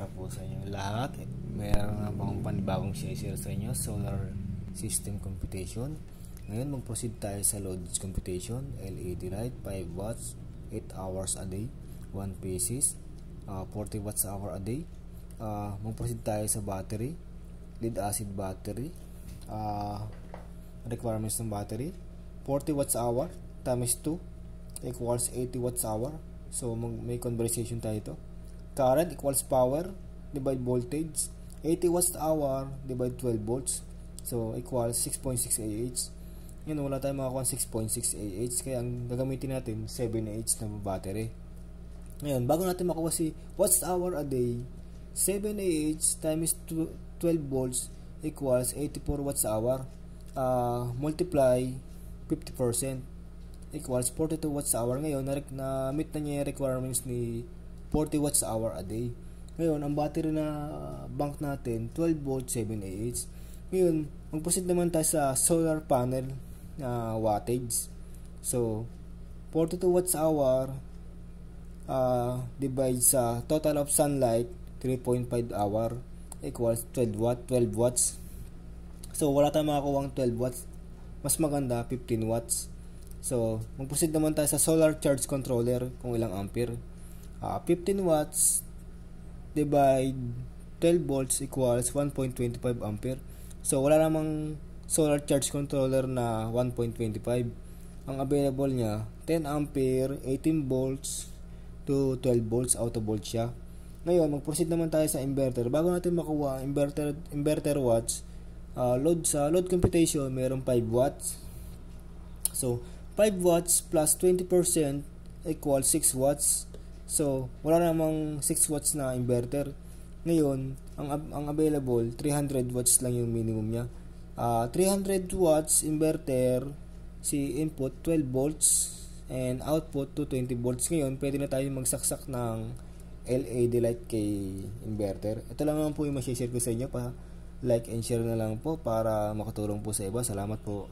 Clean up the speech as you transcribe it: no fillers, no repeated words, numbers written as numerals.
araw po sa inyo lahat. Meron na bang panibagong share sa inyo, solar system computation. Ngayon mag-proceed tayo sa loads computation. LED light, 5 watts, 8 hours a day, 1 pieces, 40 watts hour a day. Mag-proceed tayo sa battery, lead acid battery. Requirements ng battery, 40 watts hour times 2 equals 80 watts hour. So may conversation tayo ito. Current equals power divide voltage, 80 watts hour divide 12 volts, so equals 6.6 Ah. Yan, wala tayong makakuha 6.6 Ah, kaya ang gagamitin natin 7 Ah na battery. Ngayon, bago natin makuha si watts hour a day, 7 Ah times 12 volts equals 84 watts hour. Multiply 50% equals 42 watts hour. Ngayon, na-meet na niya yung requirements ni 40 watts hour a day. Ngayon, ang battery na bank natin, 12 volts, 7 Ah. Ngayon, mag-proceed naman tayo sa solar panel na wattage. So, 42 watts hour divide sa total of sunlight, 3.5 hour equals 12 watts. So, wala tayong makakuha 12 watts. Mas maganda, 15 watts. So, mag-proceed naman tayo sa solar charge controller kung ilang ampere. 15 watts divide 12 volts equals 1.25 ampere. So, wala namang solar charge controller na 1.25. Ang available niya, 10 ampere, 18 volts to 12 volts, auto volts siya. Ngayon, mag-proceed naman tayo sa inverter. Bago natin makuha inverter watts, load computation, mayroong 5 watts. So, 5 watts plus 20% equals 6 watts. So, wala namang 6 watts na inverter. Ngayon, ang available, 300 watts lang yung minimum niya. 300 watts inverter, si input 12 volts and output to 20 volts. Ngayon, pwede na tayo magsaksak ng LED light kay inverter. Ito lang naman po yung ma-share ko sa inyo. Like and share na lang po para makatulong po sa iba. Salamat po.